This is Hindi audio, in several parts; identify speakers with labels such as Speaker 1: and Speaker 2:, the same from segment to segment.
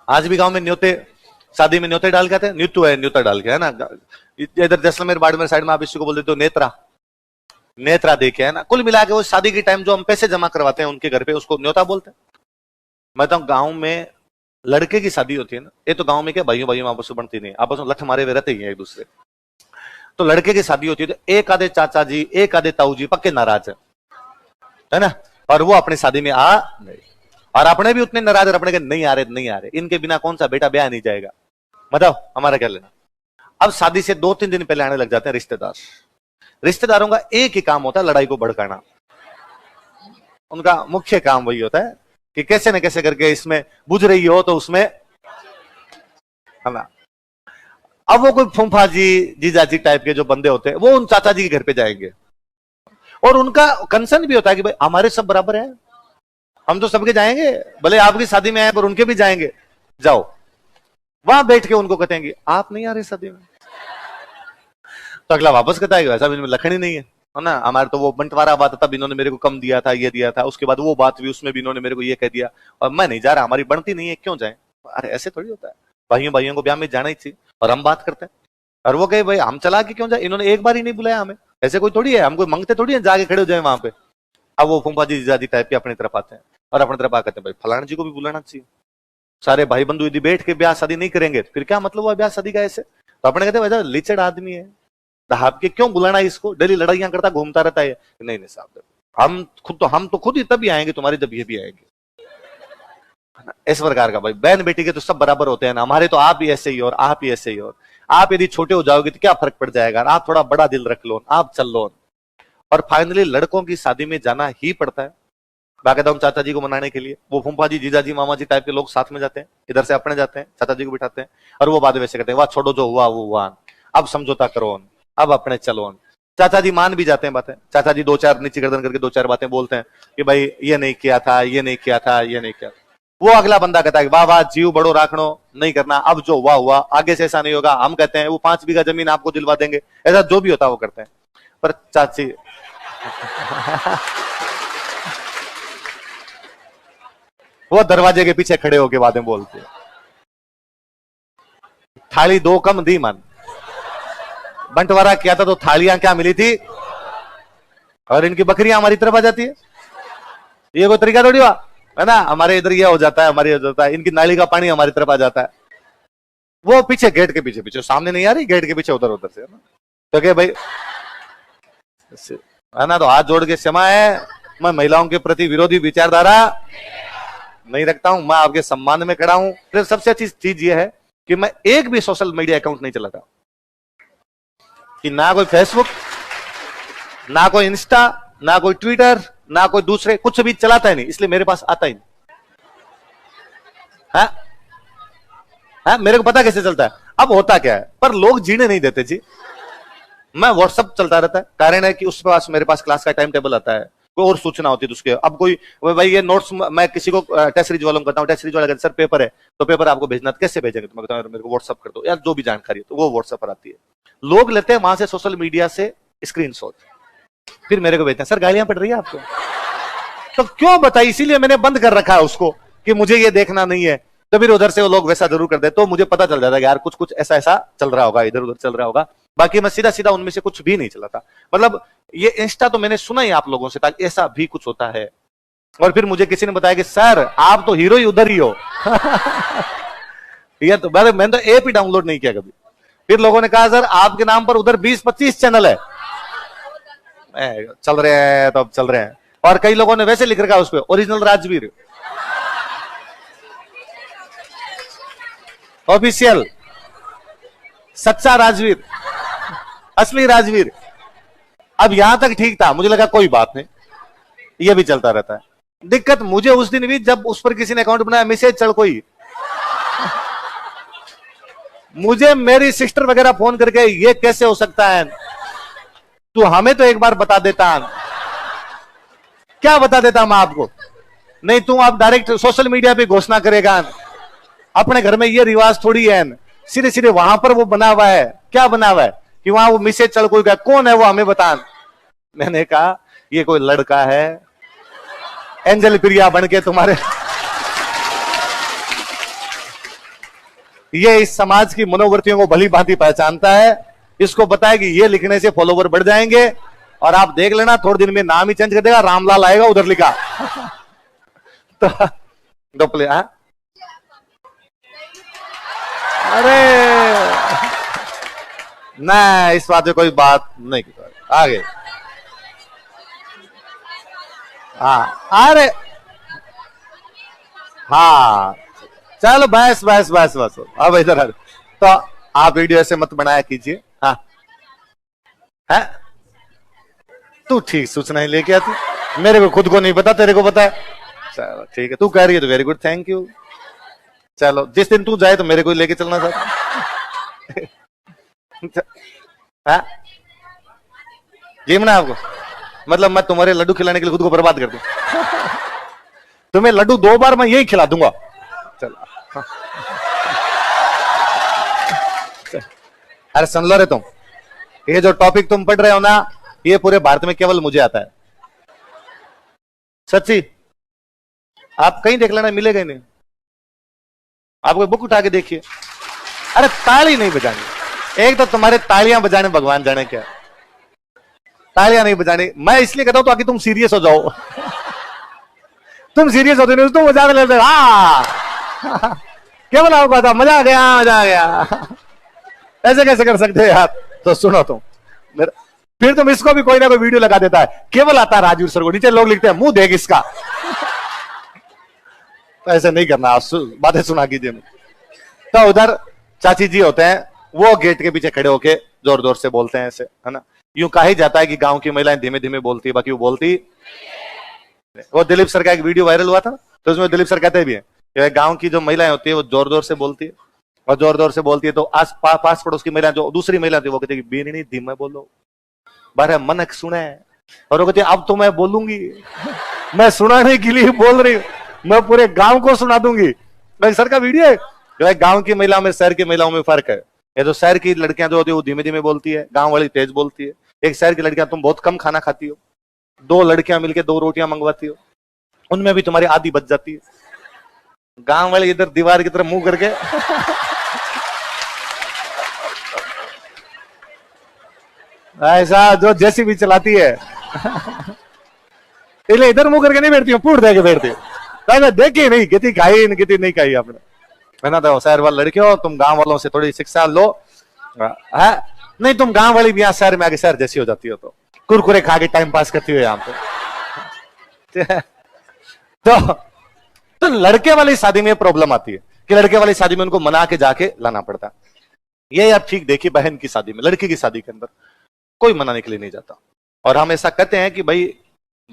Speaker 1: आज भी गांव में न्योते, शादी में न्योते डाल के आते हैं, न्यूतु है न्योता डाल के, है ना। इधर जैसलमेर बाड़मेर साइड में आप इसी को बोल देते हो नेत्रा, नेत्रा देखे, है ना। कुल मिला के वो शादी के टाइम जो हम पैसे जमा करवाते हैं उनके घर पे, उसको न्योता बोलते हैं। मैं तो गांव में लड़के की शादी होती है ना, ये तो गांव में क्या भाइयों भाइयों आपस में बनती नहीं, आपस में लठ मारे हुए रहते ही हैं एक दूसरे। तो लड़के की शादी होती है तो एक आधे चाचा जी, एक आधे ताऊ जी पक्के नाराज है ना, और वो अपनी शादी में आ नहीं, और अपने भी उतने नाराज, और अपने के नहीं आ रहे, इनके बिना कौन सा बेटा ब्याह नहीं जाएगा, बताओ हमारा क्या लेना। अब शादी से 2-3 दिन पहले आने लग जाते हैं रिश्तेदार। रिश्तेदारों का एक ही काम होता है, लड़ाई को भड़काना। उनका मुख्य काम वही होता है कि कैसे न कैसे करके इसमें बुझ रही हो तो उसमें, है ना। अब वो कोई फूफा जी, जीजा जी टाइप के जो बंदे होते हैं, वो उन चाचा जी के घर पे जाएंगे, और उनका कंसर्न भी होता है कि भाई हमारे सब बराबर हैं, हम तो सबके जाएंगे, भले आपकी शादी में आए पर उनके भी जाएंगे, जाओ। वहां बैठ के उनको कहते हैं आप नहीं आ रहे शादी में, तो अगला वापस कहता है कि ऐसा इनमें लखन ही नहीं है ना। हमारे तो वो बंटवारा बात था, तब इन्होंने मेरे को कम दिया था, ये दिया था, उसके बाद वो बात भी, उसमें भी इन्होंने मेरे को ये कह दिया, और मैं नहीं जा रहा, हमारी बनती नहीं है, क्यों जाए। अरे ऐसे थोड़ी होता है, भाइयों भाइयों को ब्याह में जाना ही चाहिए, और हम बात करते हैं, और वो कहे भाई हम चला के क्यों जाए, इन्होंने एक बार ही नहीं बुलाया हमें, ऐसे कोई थोड़ी है, हम कोई मंगते थोड़ी है जाके खड़े हो जाए वहां पे। अब वो फूफा जी जीजा जी टाइप के अपनी तरफ आते हैं, और अपनी तरफ आकर भाई फलाना जी को भी बुलाना चाहिए, सारे भाई बंधु यदि बैठ के ब्याह शादी नहीं करेंगे फिर क्या मतलब हुआ ब्याह शादी का ऐसे। तो अपने कहते हैं लिचड़ आदमी है, आपके क्यों बुलाना इसको, डेली लड़ाइयां करता घूमता रहता है। नहीं नहीं साहब, हम तो खुद ही तभी आएंगे तुम्हारी, जब ये भी आएंगे, इस प्रकार का। भाई बहन बेटी के तो सब बराबर होते हैं ना, हमारे तो आप ही ऐसे ही और आप ही ऐसे ही, और आप यदि छोटे हो जाओगे तो क्या फर्क पड़ जाएगा, आप थोड़ा बड़ा दिल रख लो, आप चल लो। और फाइनली लड़कों की शादी में जाना ही पड़ता है, बाकायदा चाचा जी को मनाने के लिए। वो फूफा जी, जीजा जी, मामा जी टाइप के लोग साथ में जाते हैं, इधर से अपने जाते हैं, चाचा जी को बिठाते हैं, और वो बात वैसे कहते हैं, वाह छोड़ो जो हुआ वो हुआ, अब समझौता करो, अब अपने चलो। चाचा जी मान भी जाते हैं बातें, चाचा जी 2-4 नीचे गर्दन करके 2-4 बातें बोलते हैं कि भाई ये नहीं किया था, ये नहीं किया था, ये नहीं किया था। वो अगला बंदा कहता है वाह वाह जीव बड़ो राखनो, नहीं करना, अब जो हुआ हुआ, आगे से ऐसा नहीं होगा। हम कहते हैं वो 5 बीघा जमीन आपको दिलवा देंगे, ऐसा जो भी होता है वो करते हैं। पर चाची वो दरवाजे के पीछे खड़े होके बातें बोलते, थाली 2 कम दी मन, बंटवारा किया था तो थालियां क्या मिली थी, और इनकी बकरियां हमारी तरफ आ जाती है। ये कोई तरीका थोड़ी हुआ, है ना। हमारे इधर ये हो जाता है, हमारे हो जाता है, इनकी नाली का पानी हमारी तरफ आ जाता है। वो पीछे गेट के पीछे पीछे, सामने नहीं आ रही, गेट के पीछे उधर उधर से, है ना। तो क्या भाई, है ना। तो हाथ जोड़ के क्षमा है, मैं महिलाओं के प्रति विरोधी विचारधारा नहीं रखता हूं, मैं आपके सम्मान में खड़ा हूं। फिर सबसे अच्छी चीज यह है कि मैं एक भी सोशल मीडिया अकाउंट नहीं चलाता, कि ना कोई फेसबुक, ना कोई इंस्टा, ना कोई ट्विटर, ना कोई दूसरे, कुछ भी चलाता ही नहीं, इसलिए मेरे पास आता ही नहीं है। मेरे को पता कैसे चलता है। अब होता क्या है, पर लोग जीने नहीं देते जी। मैं व्हाट्सएप चलता रहता है, कारण है कि उस पास मेरे पास क्लास का टाइम टेबल आता है, कोई और सूचना होती है तो उसके। अब कोई भाई ये नोट्स मैं किसी को टेस्ट सीरीज वालों को कहता हूँ, टेस्ट सीरीज वाला कहता है सर पेपर है, तो पेपर आपको भेजना, कैसे भेजेंगे, तो मैं कहता हूँ मेरे को व्हाट्सएप कर दो यार, जो भी जानकारी है, तो वो व्हाट्सएप पर आती है। लोग लेते हैं वहां से सोशल मीडिया से स्क्रीनशॉट, फिर मेरे को भेजते हैं सर गालियां पड़ रही है आपको, तो क्यों बताइए, इसीलिए मैंने बंद कर रखा है उसको कि मुझे ये देखना नहीं है। तो फिर उधर से वो लोग वैसा जरूर कर दे, तो मुझे पता चल जाता है यार कुछ कुछ ऐसा ऐसा चल रहा होगा, इधर उधर चल रहा होगा। बाकी मैं सीधा सीधा उनमें से कुछ भी नहीं चलाता। मतलब ये इंस्टा तो मैंने सुना ही आप लोगों से, ताकि ऐसा भी कुछ होता है। और फिर मुझे किसी ने बताया कि सर आप तो हीरो ही उधर ही हो ये तो मैंने तो ऐप ही डाउनलोड नहीं किया कभी। फिर लोगों ने कहा सर आपके नाम पर उधर 20-25 चैनल है, चल रहे हैं तो अब चल रहे हैं। और कई लोगों ने वैसे लिख रखा है उस पर ओरिजिनल राजवीर, ऑफिशियल, सच्चा राजवीर, असली राजवीर। अब यहां तक ठीक था, मुझे लगा कोई बात नहीं, ये भी चलता रहता है। दिक्कत मुझे उस दिन भी जब उस पर किसी ने अकाउंट बनाया, मैसेज चढ़ कोई मुझे मेरी सिस्टर वगैरह फोन करके ये कैसे हो सकता है, तू हमें तो एक बार बता देता। क्या बता देता मैं आपको, नहीं तू आप डायरेक्ट सोशल मीडिया पे घोषणा करेगा। अपने घर में ये रिवाज थोड़ी है, सीधे सीधे वहां पर वो बना हुआ है। क्या बना हुआ है कि वहां वो मैसेज चल कोई गया, कौन है वो हमें बता। मैंने कहा ये कोई लड़का है एंजल प्रिया बन के तुम्हारे ये इस समाज की मनोवृत्तियों को भली भांति पहचानता है। इसको पता है कि ये लिखने से फॉलोवर बढ़ जाएंगे, और आप देख लेना थोड़े दिन में नाम ही चेंज कर देगा, रामलाल आएगा उधर लिखा। तो प्ले अरे नहीं, इस बात में कोई बात नहीं की। आगे अरे हाँ चलो बस बस बस बस, अब इधर तो आप वीडियो ऐसे मत बनाया कीजिए। हाँ है तू ठीक सूचना ही लेके आती, मेरे को खुद को नहीं पता, तेरे को पता है। चलो ठीक है, तू कह रही है तो वेरी गुड, थैंक यू। चलो जिस दिन तू जाए तो मेरे को लेके चलना था। ये मना आपको, मतलब मैं तुम्हारे लड्डू खिलाने के लिए खुद को बर्बाद कर दूं? तुम्हें लड्डू 2 बार मैं यही खिला दूंगा। चलो अरे सुन लो रे तुम, ये जो टॉपिक तुम पढ़ रहे हो ना, ये पूरे भारत में केवल मुझे आता है। सच्ची आप कहीं देख लेना, मिलेगा ही नहीं। आप कोई बुक उठा के देखिए। अरे ताली नहीं बजानी, एक तो तुम्हारे तालियां बजाने भगवान जाने क्या, तालियां नहीं बजानी। मैं इसलिए कहता हूं ताकि तुम सीरियस हो जाओ। तुम सीरियस होते नहीं, तुम मजाक लेते। केवल आपको था मजा आ गया, मजा आ गया। ऐसे कैसे कर सकते हो यार? तो सुनो तुम, फिर तुम इसको भी कोई ना कोई वीडियो लगा देता है, केवल आता है राजवीर सर को, नीचे लोग लिखते हैं मुंह देख इसका। तो ऐसे नहीं करना, बातें सुना कीजिए। तो उधर चाची जी होते हैं, वो गेट के पीछे खड़े होके जोर जोर से बोलते हैं ऐसे, है ना। यूं कहा ही जाता है कि गांव की महिलाएं धीमे धीमे बोलती है, बाकी वो बोलती। वो दिलीप सर का एक वीडियो वायरल हुआ था, तो उसमें दिलीप सर कहते भी हैं कि गांव की जो महिलाएं होती है वो जोर जोर से बोलती है, और जोर जोर से बोलती है तो आस पास पड़ोस की महिला, जो दूसरी महिला थी, वो कहती है बीनी धीमे बोलो, बारे मनक सुने। और वो कहती है अब तो मैं बोलूंगी, मैं सुनाने के लिए बोल रही हूँ, मैं पूरे गांव को सुना दूंगी। सर का वीडियो है। गांव की महिला में शहर की महिलाओं में फर्क है। ये जो शहर की लड़कियां जो होती है वो धीमे धीमे बोलती है, गांव वाली तेज बोलती है। एक शहर की लड़कियां, तुम बहुत कम खाना खाती हो, 2 लड़कियां मिलकर 2 रोटियां मंगवाती हो, उनमें भी तुम्हारी आधी बच जाती है। गांव वाले इधर दीवार की तरफ मुंह करके ऐसा जो जैसी भी चलाती है, इसलिए इधर मुंह करके नहीं बैठती हूँ, पूट दे के बैठती हूँ। देखिए नहीं कितनी खाई, कितनी नहीं खाई आपने, है ना। तो शहर वाले लड़कियों, तुम गांव वालों से थोड़ी शिक्षा लो, है नहीं। तुम गांव वाली भी यहाँ शहर में आके शहर जैसी हो जाती हो, तो कुरकुरे खा के टाइम पास करती हो यहाँ पे। तो लड़के वाली शादी में प्रॉब्लम आती है कि लड़के वाली शादी में उनको मना के जाके लाना पड़ता है। ये आप ठीक देखिए, बहन की शादी में, लड़की की शादी के अंदर कोई मनाने के लिए नहीं जाता। और हम ऐसा कहते हैं कि भाई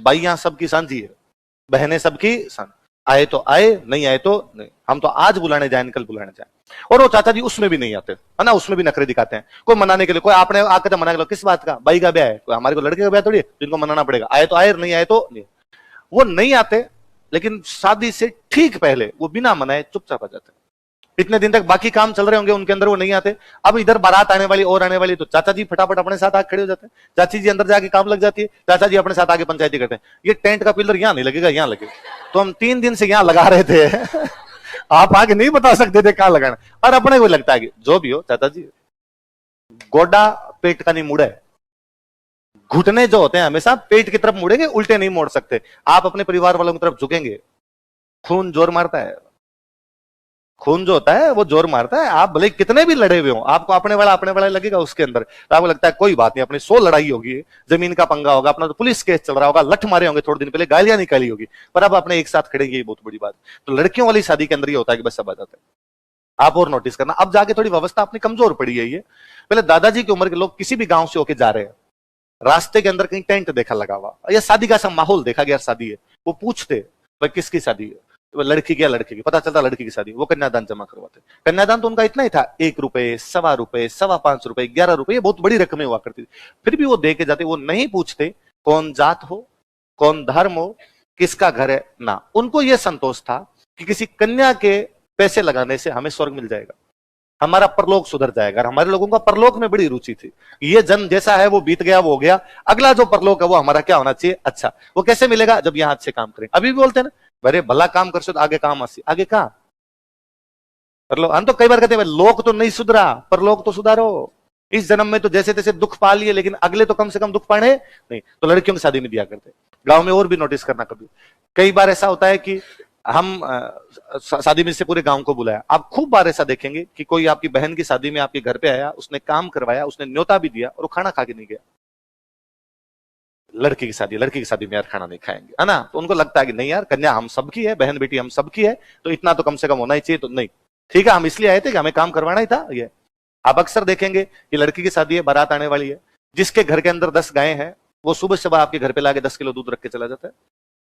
Speaker 1: यहां सबकी सांझी है, बहनें सबकी सांझी, आए तो आए, नहीं आए तो नहीं। हम तो आज बुलाने जाए, कल बुलाने जाए। और वो चाचा जी उसमें भी नहीं आते, है ना, उसमें भी नखरे दिखाते हैं। कोई मनाने के लिए, कोई आपने आकर तो मना के लो, किस बात का, भाई का ब्याह है, कोई हमारे को लड़के का ब्याह थोड़ी जिनको मनाना पड़ेगा। आए तो आए, नहीं आए तो नहीं। वो नहीं आते, लेकिन शादी से ठीक पहले वो बिना मनाए चुपचाप आ जाते। इतने दिन तक बाकी काम चल रहे होंगे उनके अंदर, वो नहीं आते। अब इधर बारात आने वाली और आने वाली, तो चाचा जी फटाफट अपने साथ आके खड़े हो जाते हैं, चाची जी अंदर जाके काम लग जाती है, चाचा जी अपने साथ आगे पंचायती करते हैं। ये टेंट का पिलर यहाँ नहीं लगेगा, यहाँ लगेगा। तो हम 3 दिन से यहाँ लगा रहे थे। आप आगे नहीं बता सकते थे कहां लगाना। और अपने को लगता है कि जो भी हो चाचा जी, गोडा पेट का नहीं मुड़ा है। घुटने जो होते हैं हमेशा पेट की तरफ मुड़ेंगे, उल्टे नहीं मोड़ सकते। आप अपने परिवार वालों की तरफ झुकेंगे, खून जोर मारता है। खून जो होता है वो जोर मारता है। आप भले कितने भी लड़े हुए हो, आपको अपने वाला लगेगा उसके अंदर। तो आपको लगता है कोई बात नहीं, अपनी 100 लड़ाई होगी, जमीन का पंगा होगा, अपना तो पुलिस केस चल रहा होगा, लठ मारे होंगे थोड़े दिन पहले, गालियां निकाली होगी, पर अब अपने एक साथ खड़ेंगे, ये बहुत बड़ी बात। तो लड़कियों वाली शादी के अंदर ये होता है कि बस सब आ जाते हैं। आप और नोटिस करना, अब जाके थोड़ी व्यवस्था अपनी कमजोर पड़ी है। ये पहले दादाजी की उम्र के लोग किसी भी गांव से होके जा रहे हैं, रास्ते के अंदर कहीं टेंट देखा लगा हुआ, या शादी का सा माहौल देखा गया, शादी है, वो पूछते भाई किसकी शादी है, तो लड़की की या लड़के की, पता चलता लड़की की शादी, वो कन्यादान जमा करवाते। कन्यादान तो उनका इतना ही था, 1 रुपए, सवा रुपए, सवा 5 रुपए, 11 रुपए, ये बहुत बड़ी रकमें हुआ करती थी। फिर भी वो दे के जाते, वो नहीं पूछते कौन जात हो, कौन धर्म हो, किसका घर है ना। उनको यह संतोष था कि किसी कन्या के पैसे लगाने से हमें स्वर्ग मिल जाएगा, हमारा परलोक सुधर जाएगा। हमारे लोगों का परलोक में बड़ी रुचि थी। ये जन्म जैसा है वो बीत गया, वो हो गया, अगला जो परलोक है वो हमारा क्या होना चाहिए, अच्छा। वो कैसे मिलेगा, जब यहां अच्छे काम करें। अभी भी बोलते हैं ना, अरे भला काम कर सो तो आगे काम आसी, आगे कहां, पर लोग, हम तो कई बार कहते हैं लोग तो नहीं सुधरा पर लोग तो सुधारो। इस जन्म में तो जैसे तैसे दुख पा लिए, लेकिन अगले तो कम से कम दुख पाने नहीं। तो लड़कियों की शादी में दिया करते। गांव में और भी नोटिस करना, कभी कई बार ऐसा होता है कि हम शादी में से पूरे गांव को बुलाया। आप खूब बार ऐसा देखेंगे कि कोई आपकी बहन की शादी में आपके घर पे आया, उसने काम करवाया, उसने न्योता भी दिया और वो खाना खा के नहीं गया। लड़की की शादी में यार खाना नहीं खाएंगे, है ना। तो उनको लगता है कि नहीं यार, कन्या हम सबकी है, बहन बेटी हम सबकी है, तो इतना तो कम से कम होना ही चाहिए। तो नहीं, ठीक है, हम इसलिए आए थे कि हमें काम करवाना ही था। ये आप अक्सर देखेंगे कि लड़की की शादी है, बारात आने वाली है, जिसके घर के अंदर 10 गायें हैं, वो सुबह सुबह आपके घर पे लाके 10 किलो दूध रख के चला जाता है,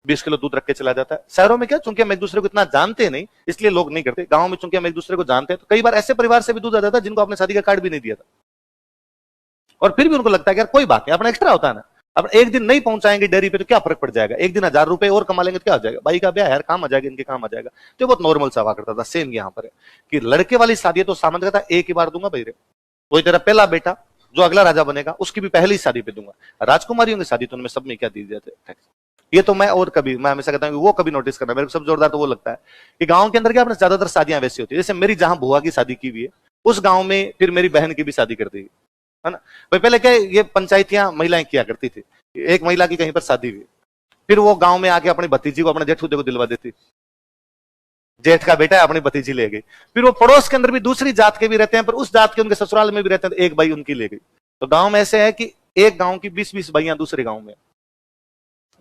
Speaker 1: 20 किलो दूध रख के चला जाता है। शहरों में क्या, चूंकि हम एक दूसरे को इतना जानते नहीं इसलिए लोग नहीं करते। गांव में चूंकि हम एक दूसरे को जानते हैं, तो कई बार ऐसे परिवार से भी दूध आ जाता है जिनको आपने शादी का कार्ड भी नहीं दिया था, और फिर भी उनको लगता है कि यार कोई बात नहीं, अपना एक्स्ट्रा होता है ना। अब एक दिन नहीं पहुंचाएंगे डेयरी पे तो क्या फर्क पड़ जाएगा, एक दिन 1000 रुपए और कमा लेंगे तो क्या हो जाएगा, भाई का ब्याह यार काम आ जाएगा, इनके काम आ जाएगा। तो बहुत नॉर्मल सा हुआ करता था। सेम यहाँ पर है कि लड़के वाली शादी है तो सामंत कहता एक ही बार दूंगा भाई रे, वही तेरा पहला बेटा जो अगला राजा बनेगा उसकी भी पहली शादी पे दूंगा। राजकुमारियों की शादी तो उनमें सब में क्या दी जाते हैं। ये तो मैं हमेशा कहता हूँ वो कभी नोटिस करना। मेरे को सब जोरदार तो वो लगता है कि गांव के अंदर क्या अपने ज्यादातर शादियां वैसी होती है, जैसे मेरी जहां बुआ की शादी की हुई है उस गांव में फिर मेरी बहन की भी शादी कर दी है ना। भाई पहले क्या ये पंचायतियां महिलाएं किया करती थी, एक महिला की कहीं पर शादी हुई, फिर वो गांव में आके अपनी भतीजी को अपने जेठूदे को दिलवा देती, जेठ का बेटा है अपनी भतीजी ले गई। फिर वो पड़ोस के अंदर भी दूसरी जात के भी रहते हैं, पर उस जात के उनके ससुराल में भी रहते हैं, तो एक भाई उनकी ले गई। तो गांव में ऐसे है कि एक गांव की 20-20 भाइयां दूसरे गांव में,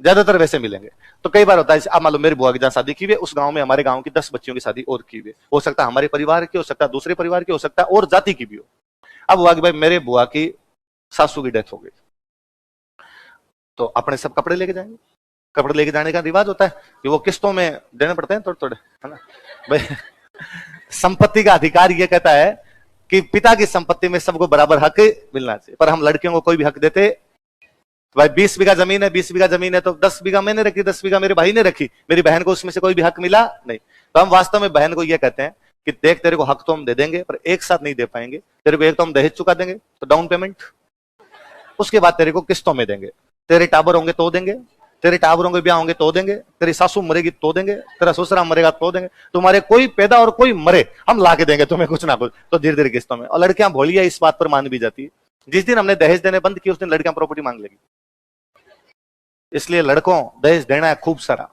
Speaker 1: ज्यादातर वैसे मिलेंगे। तो कई बार होता है, अब मान लो मेरी बुआ की जहां शादी की हुई, उस गांव में हमारे गांव की 10 बच्चियों की शादी और की हुई, हो सकता है हमारे परिवार की, हो सकता है दूसरे परिवार की, हो सकता है और जाति की भी हो। अब हुआ कि भाई मेरे बुआ की सासू की डेथ हो गई, तो अपने सब कपड़े लेके जाएंगे। कपड़े लेके जाने का रिवाज होता है कि वो किस्तों में देने पड़ते हैं थोड़े थोड़े, है ना भाई। संपत्ति का अधिकार ये कहता है कि पिता की संपत्ति में सबको बराबर हक मिलना चाहिए, पर हम लड़कियों को कोई भी हक देते। भाई 20 बीघा जमीन है, 20 बीघा जमीन है तो 10 बीघा मैंने रखी, 10 बीघा मेरे भाई ने रखी, मेरी बहन को उसमें से कोई भी हक मिला नहीं। तो हम वास्तव में बहन को यह कहते हैं कि देख तेरे को हक तो हम दे देंगे पर एक साथ नहीं दे पाएंगे। तेरे को एक तो हम दहेज चुका देंगे तो डाउन पेमेंट, उसके बाद तेरे को किस्तों में देंगे, तेरे टाबर होंगे तो देंगे, तेरे टाबरों के ब्याह होंगे तो देंगे, तेरी सासू मरेगी तो देंगे, तेरा ससुरा मरेगा तो देंगे, तुम्हारे कोई पैदा और कोई मरे हम ला के देंगे तुम्हें कुछ ना कुछ। तो धीरे धीरे किस्तों में। और लड़कियां भोली है, इस बात पर मान भी जाती है। जिस दिन हमने दहेज देने बंद किए उस दिन लड़कियां प्रॉपर्टी मांग लेगी। इसलिए लड़कों दहेज देना है खूब सारा,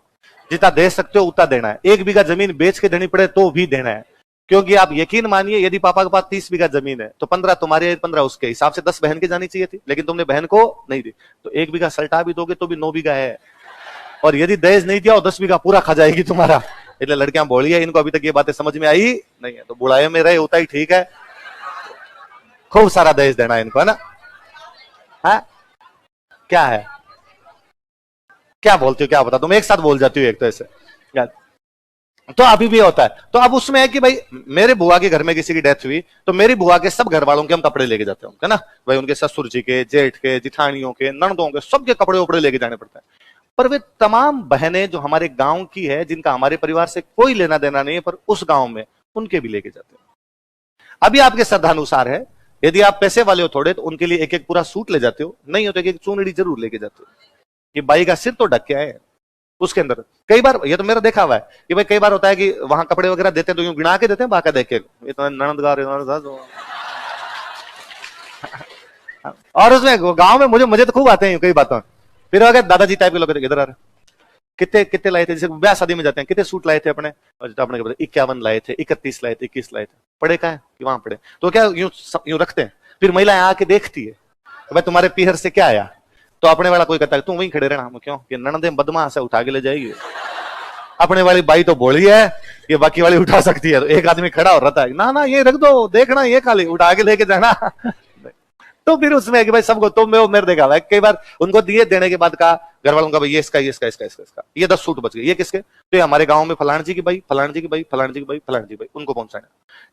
Speaker 1: जितना दे सकते हो उतना देना है। 1 बीघा जमीन बेच के देनी पड़े तो भी देना है, क्योंकि आप यकीन मानिए यदि पापा के पास 30 बीघा जमीन है तो 15 तुम्हारे, 15 उसके हिसाब से 10 बहन के जानी चाहिए थी, लेकिन तुमने बहन को नहीं दी। तो 1 बीघा सल्टा भी दोगे तो भी 9 बीघा है, और यदि दहेज नहीं दिया और 10 बीघा पूरा खा जाएगी तुम्हारा। इसलिए लड़कियां बोली है, इनको अभी तक ये बातें समझ में आई नहीं है, तो बुढ़ाए में रहे उतना ही ठीक है। खूब सारा दहेज देना है इनको, है ना। हाँ क्या है, क्या बोलती हो, क्या बता, तुम एक साथ बोल जाती हो एक तो ऐसे। तो अभी भी होता है। तो अब उसमें है कि भाई मेरे बुआ के घर में किसी की डेथ हुई तो मेरी बुआ के सब घर वालों के हम कपड़े लेके जाते हैं, है ना भाई। उनके ससुर जी के, जेठ के, जिठानियों के, ननदों के, सबके कपड़े उपड़े लेके जाने पड़ते हैं। पर वे तमाम बहनें जो हमारे गांव की है, जिनका हमारे परिवार से कोई लेना देना नहीं है, पर उस गांव में उनके भी लेके जाते हैं। अभी आपके श्रद्धानुसार है, यदि आप पैसे वाले हो थोड़े तो उनके लिए एक एक पूरा सूट ले जाते हो, नहीं हो तो एक चूनड़ी जरूर लेके जाते हो कि बाई का सिर तो ढक के आए। उसके अंदर कई बार, ये तो मेरा देखा हुआ है कि भाई कई बार होता है कि वहां कपड़े वगैरह देते हैं तो यूं गिना के देते हैं, बाका देख के इतना ननदगार। और उसमें गांव में मुझे तो खूब आते हैं कई बातों। फिर अगर दादाजी टाइप के लोग इधर आ रहे, कितने लाए थे, जैसे ब्याह शादी में जाते हैं, कितने सूट लाए थे अपने 51 लाए थे, 31 लाए थे, 21 लाए थे। पड़े का है कि वहां पड़े, तो क्या यूं रखते हैं। फिर महिलाएं आके देखती है भाई तुम्हारे पीहर से क्या आया, तो अपने वाला कोई कहता है तुम वहीं खड़े रहना। हम क्यों, कि ननदे बदमाश है उठा के ले जाएगी। अपने वाली बाई तो बोली है ये बाकी वाली उठा सकती है, तो एक आदमी खड़ा हो रहा है, ना ये रख दो, देखना ये खाली उठा के लेके जाना। तो फिर उसमें कि भाई सबको तो मेरे देखा हुआ है कई बार उनको दिए, देने के बाद का घर वालों का भाई ये इसका, ये 10 सूट बच गए, ये किसके, तो ये हमारे गांव में फलान जी की भाई, फलान जी की भाई, फलान जी की भाई, फलान जी भाई, उनको पहुंचाना।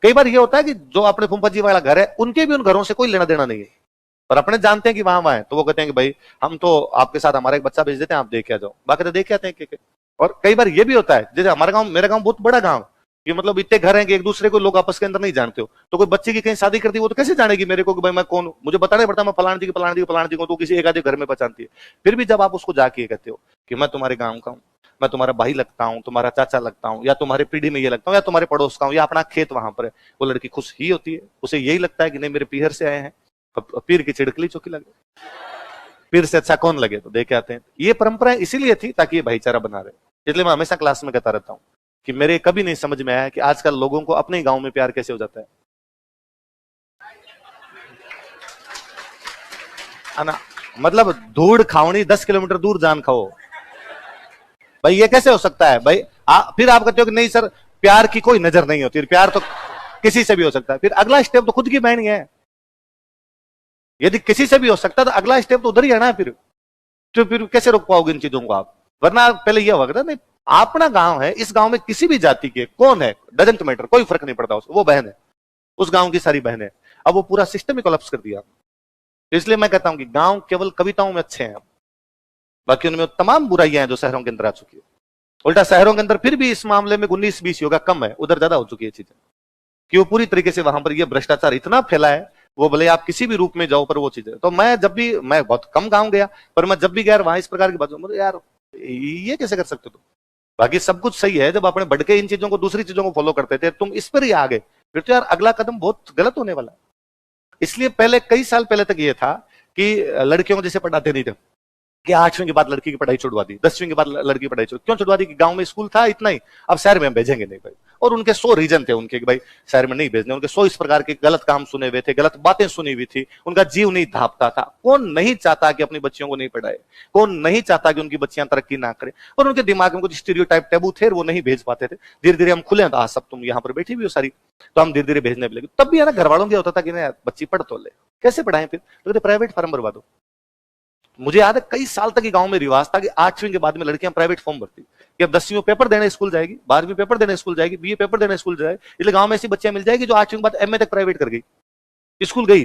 Speaker 1: कई बार ये होता है कि जो अपने फूफा जी वाला घर है उनके भी उन घरों से कोई लेना देना नहीं है, पर अपने जानते हैं कि वहां है, तो वो कहते हैं कि भाई हम तो आपके साथ हमारा एक बच्चा भेज देते हैं, आप देख आ जाओ, बाकी तो देख आते हैं। और कई बार ये भी होता है, जैसे हमारा गांव, मेरा गांव बहुत बड़ा गांव, ये मतलब इतने घर हैं कि एक दूसरे को लोग आपस के अंदर नहीं जानते हो। तो कोई बच्चे की कहीं शादी करती है वो तो कैसे जानेगी मेरे को कि भाई मैं कौन, मुझे बताना पड़ता मैं फलान जी की, फलान जी को, तो किसी एक आधे घर में पहचानती है। फिर भी जब आप उसको जाके कहते हो कि मैं तुम्हारे गांव का हूं, मैं तुम्हारा भाई लगता हूं, तुम्हारा चाचा लगता हूं, या तुम्हारे पीढ़ी में ये लगता हूं, या तुम्हारे पड़ोस का हूं, या अपना खेत वहां पर है, वो लड़की खुश ही होती है। उसे यही लगता है कि नहीं मेरे पीहर से आए हैं, अब पीर की चिड़कली चौकी लगे, पीर से अच्छा कौन लगे, तो देख के आते हैं। ये परंपरा इसीलिए थी ताकि ये भाईचारा बना रहे। इसलिए मैं हमेशा क्लास में कहता रहता हूं कि मेरे कभी नहीं समझ में आया कि आजकल लोगों को अपने गांव में प्यार कैसे हो जाता है ना। मतलब धूड़ खावनी 10 किलोमीटर दूर जान खाओ, भाई ये कैसे हो सकता है भाई। फिर आप कहते हो कि नहीं सर प्यार की कोई नजर नहीं होती, प्यार तो किसी से भी हो सकता है। फिर अगला स्टेप तो खुद की बहन है, यदि किसी से भी हो सकता है तो अगला स्टेप तो उधर ही है ना। तो फिर कैसे रोक पाओगे इन चीजों को आप। वरना पहले यह होगा नहीं अपना गांव है, इस गांव में किसी भी जाति के कौन है डजंट मैटर, कोई फर्क नहीं पड़ता उसको, वो बहन है, उस गांव की सारी बहन है। अब वो पूरा सिस्टम ही कोलैप्स कर दिया। इसलिए मैं कहता हूं कि गांव केवल कविताओं में अच्छे हैं, बाकी उनमें तमाम बुराइयां हैं जो शहरों के अंदर आ चुकी है। उल्टा शहरों के अंदर फिर भी इस मामले में 19-20 योगा कम है, उधर ज्यादा हो चुकी है चीजें, कि वो पूरी तरीके से वहां पर ये भ्रष्टाचार इतना फैला है, वो भले आप किसी भी रूप में जाओ पर वो चीजें। तो मैं जब भी, मैं बहुत कम गांव गया, पर मैं जब भी गया वहां इस प्रकार की बात, यार ये कैसे कर सकते तुम। बाकी सब कुछ सही है, जब अपने बढ़ के इन चीजों को, दूसरी चीजों को फॉलो करते थे, तुम इस पर ही आ गए, फिर तो यार अगला कदम बहुत गलत होने वाला है। इसलिए पहले कई साल पहले तक ये था कि लड़कियों को जैसे पढ़ाते नहीं थे कि 8वीं के बाद लड़की की पढ़ाई छुड़वा दी, 10वीं के बाद लड़की की पढ़ाई छुड़वा, क्यों छुड़वा दी कि गांव में स्कूल था इतना ही, अब शहर में हम भेजेंगे नहीं भाई। और उनके 100 रीजन थे उनके कि भाई शहर में नहीं भेजने, उनके 100 इस प्रकार के गलत काम सुने हुए थे, गलत बातें सुनी हुई थी, उनका जीव नहीं धापता था। कौन नहीं चाहता कि अपनी बच्चियों को नहीं पढ़ाए, कौन नहीं चाहता कि उनकी बच्चियां तरक्की ना करें, और उनके दिमाग में कुछ स्टीरियोटाइप टैबू थे, वो नहीं भेज पाते थे। धीरे धीरे हम खुले हैं, सब तुम यहाँ पर बैठी भी हो सारी, तो हम धीरे धीरे भेजने लगे। तब भी है ना घर वालों का होता था कि नहीं बच्ची पढ़ तो ले, कैसे पढ़ाएं, फिर प्राइवेट फॉर्म भरवा दो। मुझे याद है कई साल तक गांव में रिवाज था कि 8वीं के बाद में लड़कियां प्राइवेट फॉर्म भरती, कि अब 10वीं पेपर देने स्कूल जाएगी, 12वीं पेपर देने स्कूल जाएगी, बीए पेपर देने स्कूल जाएगी। इसलिए गांव में ऐसी बच्चियां मिल जाएगी जो 8वीं के बाद एमए तक प्राइवेट कर गई, स्कूल गई,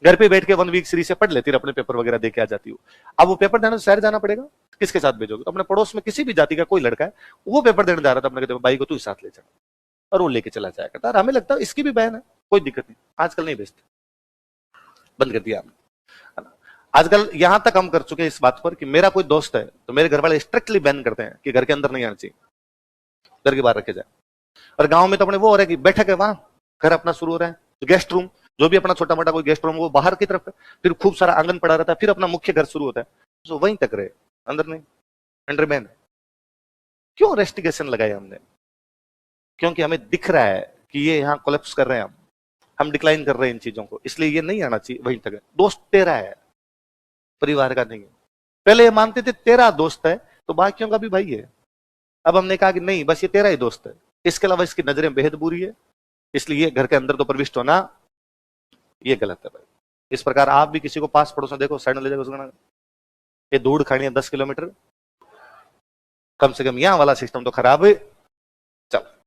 Speaker 1: घर पे बैठ के 1 वीक सीरीज से पढ़ लेती, अपने पेपर वगैरह दे के आ जाती हो। अब वो पेपर देने शहर जाना पड़ेगा, किसके साथ भेजोगे। तो अपने पड़ोस में किसी भी जाति का कोई लड़का है, वो पेपर देने जा रहा था, अपने कहते भाई को तू साथ ले जा, और वो लेके चला जाया करता। हमें लगता है इसकी भी बहन है, कोई दिक्कत नहीं। आजकल नहीं भेजते, बंद कर दिया हमने। आजकल यहां तक हम कर चुके हैं इस बात पर कि मेरा कोई दोस्त है तो मेरे घर वाले स्ट्रिक्टली बैन करते हैं कि घर के अंदर नहीं आना चाहिए, घर के बाहर रखे जाए। और गांव में तो अपने वो हो रहा है कि बैठक है वहां, घर अपना शुरू हो रहा है, तो गेस्ट रूम जो भी अपना छोटा मोटा कोई गेस्ट रूम वो बाहर की तरफ है, फिर खूब सारा आंगन पड़ा रहता है, फिर अपना मुख्य घर शुरू होता है, तो वहीं तक रहे, अंदर नहीं, अंडर बैन। क्यों रेस्ट्रिक्शन लगाए हमने, क्योंकि हमें दिख रहा है कि ये यहाँ कोलैप्स कर रहे हैं, हम डिक्लाइन कर रहे हैं इन चीजों को, इसलिए ये नहीं आना चाहिए, वहीं तक है। दोस्त तेरा है, परिवार का नहीं है। पहले ये मानते थे तेरा दोस्त है तो बाकियों का भी भाई है, अब हमने कहा कि नहीं बस ये तेरा ही दोस्त है, इसके अलावा इसकी नजरें बेहद बुरी है, इसलिए घर के अंदर तो प्रविष्ट होना ये गलत है भाई। इस प्रकार आप भी किसी को पास पड़ोस में देखो, साइड में ले जाओ, ये धूड़ खानी है 10 किलोमीटर, कम से कम यहां वाला सिस्टम तो खराब है। चल